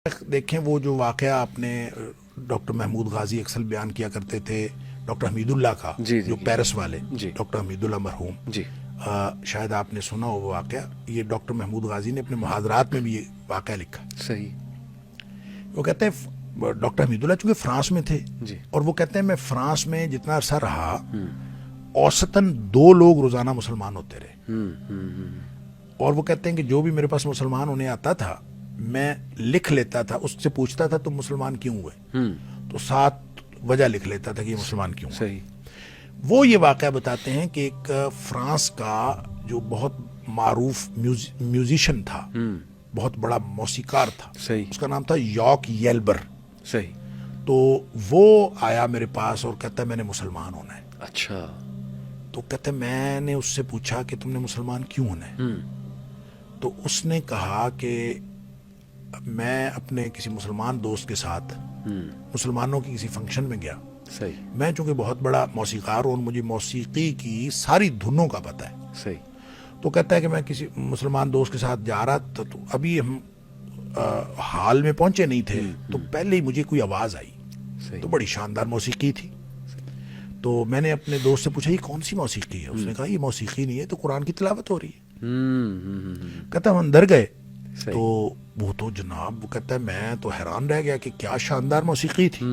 دیکھیں وہ جو واقعہ آپ نے ڈاکٹر محمود غازی اکثر بیان کیا کرتے تھے ڈاکٹر حمید اللہ کا، جو پیرس والے ڈاکٹر حمید اللہ مرحوم، شاید آپ نے سنا ہو وہ واقعہ. یہ ڈاکٹر محمود غازی نے اپنے محاضرات میں بھی یہ واقعہ لکھا. صحیح. وہ کہتے ہیں ڈاکٹر حمید اللہ چونکہ فرانس میں تھے، اور وہ کہتے ہیں میں فرانس میں جتنا عرصہ رہا اوسطاً 2 لوگ روزانہ مسلمان ہوتے رہے، اور وہ کہتے ہیں کہ جو بھی میرے پاس مسلمان ہونے آتا تھا میں لکھ لیتا تھا، اس سے پوچھتا تھا تم مسلمان کیوں ہوئے، تو 7 وجہ لکھ لیتا تھا کہ یہ مسلمان کیوں ہوئے. وہ یہ واقعہ بتاتے ہیں کہ ایک فرانس کا جو بہت معروف میوزیشن تھا، بہت بڑا موسیقار تھا، اس کا نام تھا یاک ییلبر. تو وہ آیا میرے پاس اور کہتا ہے میں نے مسلمان ہونا ہے. اچھا. تو کہتے میں نے اس سے پوچھا کہ تم نے مسلمان کیوں ہونا ہے، تو اس نے کہا کہ میں اپنے کسی مسلمان دوست کے ساتھ مسلمانوں کی کسی فنکشن میں گیا. میں چونکہ بہت بڑا موسیقار ہوں اور مجھے موسیقی کی ساری دھنوں کا پتہ ہے. تو کہتا ہے کہ میں کسی مسلمان دوست کے ساتھ جا رہا تھا، تو ابھی ہم حال میں پہنچے نہیں تھے، تو پہلے ہی مجھے کوئی آواز آئی، تو بڑی شاندار موسیقی تھی. تو میں نے اپنے دوست سے پوچھا یہ کون سی موسیقی ہے؟ اس نے کہا یہ موسیقی نہیں ہے، تو قرآن کی تلاوت ہو رہی ہے. کہتا ہم اندر گئے تو وہ تو جناب، وہ کہتا ہے میں تو حیران رہ گیا کہ کیا شاندار موسیقی تھی.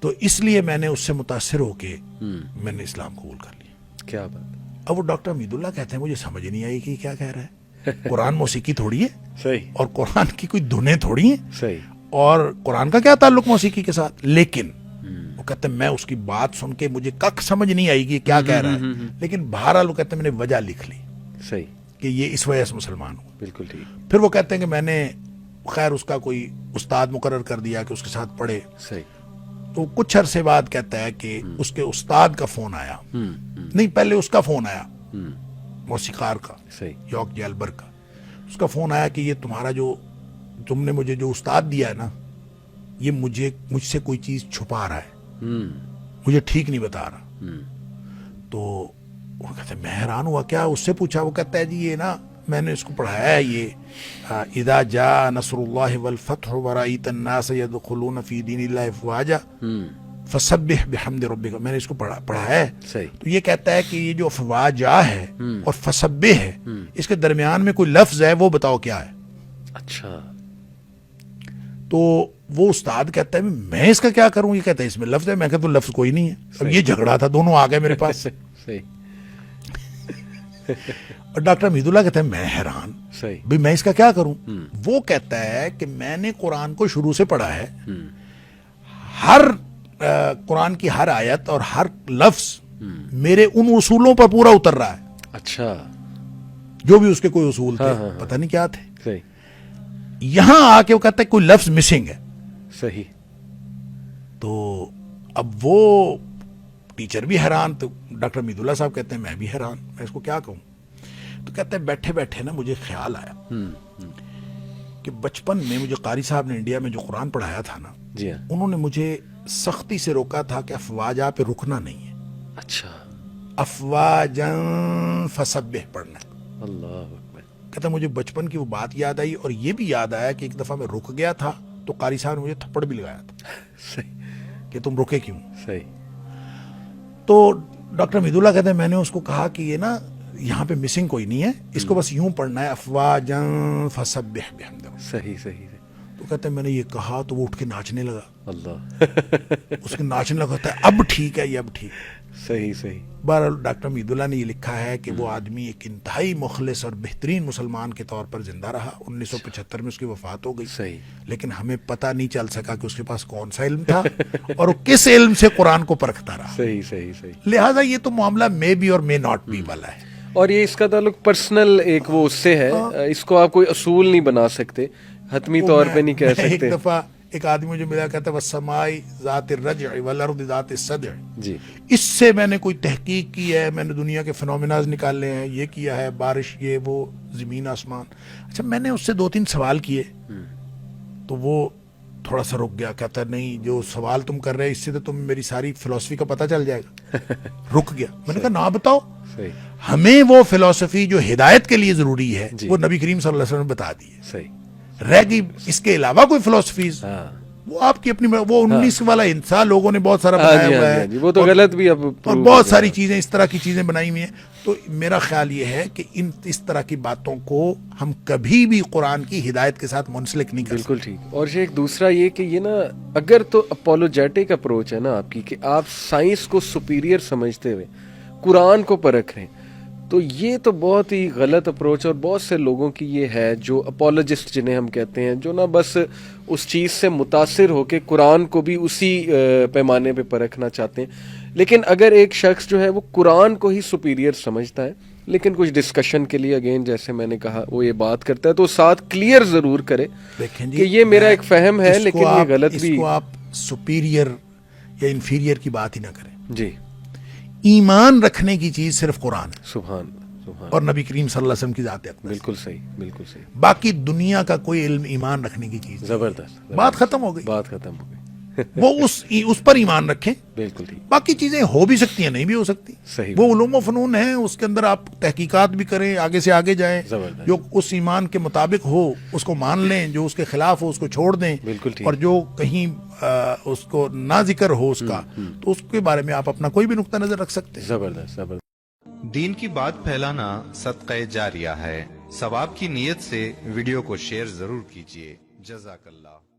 تو اس لیے میں نے اس سے متاثر ہو کے میں نے اسلام قبول کر لیا. کیا بات. اب وہ ڈاکٹر حمید اللہ کہتے ہیں مجھے سمجھ نہیں آئی کہ کیا کہہ رہا ہے. قرآن موسیقی تھوڑی ہے، اور قرآن کی کوئی دھنیں تھوڑی ہیں، اور قرآن کا کیا تعلق موسیقی کے ساتھ. لیکن وہ کہتے ہیں میں اس کی بات سن کے مجھے کک سمجھ نہیں آئی کہ کیا کہہ رہا ہے، لیکن بہرحال وہ کہتے ہیں میں نے وجہ لکھ لی کہ یہ اس وجہ سے مسلمان ہوں. بالکل ٹھیک. پھر وہ کہتے ہیں کہ میں نے خیر اس کا کوئی استاد مقرر کر دیا کہ اس کے ساتھ پڑھے. تو کچھ عرصے بعد کہتا ہے کہ اس کے استاد کا فون آیا، نہیں پہلے اس کا فون آیا، موسیقار کا، یاک ییلبر کا. اس کا فون آیا کہ یہ تمہارا جو تم نے مجھے جو استاد دیا ہے نا، یہ مجھ سے کوئی چیز چھپا رہا ہے، مجھے ٹھیک نہیں بتا رہا. تو وہ کہتے ہیں میں حیران ہوا، کیا؟ اس سے پوچھا. وہ کہتا ہے جی یہ نا میں نے اس کو پڑھایا ہے، یہ اذا جاء نصر اللہ والفتح ورأیت الناس يدخلون فی دین اللہ افواجا فسبح بحمد ربک. میں نے اس کو پڑھا ہے. تو یہ کہتا ہے کہ یہ جو افواجا ہے اور فسبح ہے، اس کے درمیان میں کوئی لفظ ہے، وہ بتاؤ کیا ہے. اچھا. تو وہ استاد کہتا ہے میں اس کا کیا کروں؟ یہ کہتا ہے اس میں لفظ ہے. میں کہتا ہوں لفظ کوئی نہیں ہے. اب یہ جھگڑا تھا، دونوں آ گئے میرے پاس. اور ڈاکٹر حمید اللہ کہتے ہیں میں حیران بھئی میں اس کا کیا کروں. وہ کہتا ہے کہ میں نے قرآن کو شروع سے پڑھا ہے، ہر قرآن کی ہر آیت اور ہر لفظ میرے ان اصولوں پر پورا اتر رہا ہے. اچھا. جو بھی اس کے کوئی اصول تھے، پتہ نہیں کیا تھے. یہاں آ کے وہ کہتا ہے کوئی لفظ مسنگ ہے. صحیح. تو اب وہ ٹیچر بھی حیران. تو ڈاکٹر حمید اللہ صاحب کہتے ہیں میں بھی حیران، میں اس کو کیا کہوں. تو کہتے ہیں بیٹھے بیٹھے نا مجھے خیال آیا کہ بچپن میں مجھے قاری صاحب نے انڈیا میں جو قرآن پڑھایا تھا نا، انہوں نے مجھے سختی سے روکا تھا کہ افواجا پہ رکنا نہیں ہے. اچھا. افواجن فسبح پڑھنا. اللہ اکبر. کہتا مجھے بچپن کی وہ بات یاد آئی، اور یہ بھی یاد آیا کہ ایک دفعہ میں رک گیا تھا تو قاری صاحب نے مجھے تھپڑ بھی لگایا تھا کہ تم رکے کیوں. تو ڈاکٹر حمید اللہ کہتے ہیں میں نے اس کو کہا کہ یہ نا یہاں پہ مسنگ کوئی نہیں ہے، اس کو بس یوں پڑھنا ہے افواجن فسبح بحمد. صحیح. تو کہتے ہیں میں نے یہ کہا تو وہ اٹھ کے ناچنے لگا. اللہ. اس کے ناچنے لگا. کہتا ہے اب ٹھیک ہے، یہ اب ٹھیک. صحیح. بہرحال ڈاکٹر حمید اللہ نے یہ لکھا ہے کہ وہ آدمی ایک انتہائی مخلص اور بہترین مسلمان کے طور پر زندہ رہا. 1975 میں اس کی وفات ہو گئی. لیکن ہمیں پتہ نہیں چل سکا کہ اس کے پاس کون سا علم تھا اور وہ کس علم سے قرآن کو پرکھتا رہا. صحیح. لہٰذا یہ تو معاملہ مے بی اور مے ناٹ بی والا ہے. اور یہ اس کا تعلق پرسنل ایک وہ اس سے ہے، اس کو آپ کوئی اصول نہیں بنا سکتے، حتمی طور پہ نہیں کہہ سکتے. ایک دفعہ ایک آدمی مجھے ملا، کہتا ہے والسماء ذات الرجع والارض ذات الصدع. اس سے میں نے کوئی تحقیق کی ہے، میں نے دنیا کے فنومناز نکالے ہیں، یہ کیا ہے، بارش، یہ وہ، زمین آسمان. اچھا میں نے اس سے 2-3 سوال کیے تو وہ تھوڑا سا رک گیا. کہتا ہے نہیں جو سوال تم کر رہے اس سے تو تم میری ساری فلسفی کا پتہ چل جائے گا. رک گیا. میں نے کہا نہ بتاؤ. ہمیں وہ فلسفی جو ہدایت کے لیے ضروری ہے وہ نبی کریم صلی اللہ علیہ وسلم نے بتا دی ہے. رہ گئی اس کے علاوہ کوئی فلسفیز، ہاں وہ آپ کی اپنی، وہ 19 والا انسان لوگوں نے بہت سارا بنایا ہوا ہے، وہ تو غلط بھی اب اور بہت ساری چیزیں اس طرح کی چیزیں بنائی ہوئی ہیں. تو میرا خیال یہ ہے کہ اس طرح کی باتوں کو ہم کبھی بھی قرآن کی ہدایت کے ساتھ منسلک نہیں کر سکتے. بالکل ٹھیک. اور شیخ دوسرا یہ کہ یہ نا اگر تو اپولوجیٹک اپروچ ہے نا آپ کی، کہ آپ سائنس کو سپیریئر سمجھتے ہوئے قرآن کو پرکھ رہے ہیں، تو یہ تو بہت ہی غلط اپروچ. اور بہت سے لوگوں کی یہ ہے جو اپولوجسٹ جنہیں ہم کہتے ہیں، جو نا بس اس چیز سے متاثر ہو کے قرآن کو بھی اسی پیمانے پہ پرکھنا چاہتے ہیں. لیکن اگر ایک شخص جو ہے وہ قرآن کو ہی سپیریئر سمجھتا ہے، لیکن کچھ ڈسکشن کے لیے اگین جیسے میں نے کہا وہ یہ بات کرتا ہے، تو ساتھ کلیئر ضرور کرے کہ یہ میرا ایک فہم ہے لیکن یہ غلط بھی. اس کو آپ سپیریئر یا انفیریئر کی بات ہی نہ کریں. جی ایمان رکھنے کی چیز صرف قرآن ہے، سبحان سبحان، اور نبی کریم صلی اللہ علیہ وسلم کی ذات اقدس. بالکل صحیح، بالکل صحیح. باقی دنیا کا کوئی علم ایمان رکھنے کی چیز نہیں. زبردست، بات ختم ہو گئی. بات ختم ہو گئی. وہ اس پر ایمان رکھیں. بالکل ٹھیک. باقی چیزیں ہو بھی سکتی ہیں، نہیں بھی ہو سکتی. صحیح. وہ علوم و فنون ہیں، اس کے اندر آپ تحقیقات بھی کریں، آگے سے آگے جائیں. زبردست. جو اس ایمان کے مطابق ہو اس کو مان لیں، جو اس کے خلاف ہو اس کو چھوڑ دیں. بالکل ٹھیک. اور جو کہیں اس کو نہ ذکر ہو اس کا، تو اس کے بارے میں آپ اپنا کوئی بھی نقطہ نظر رکھ سکتے ہیں. زبردست زبردست. دین کی بات پھیلانا صدقہ جاریہ ہے. ثواب کی نیت سے ویڈیو کو شیئر ضرور کیجیے. جزاک اللہ.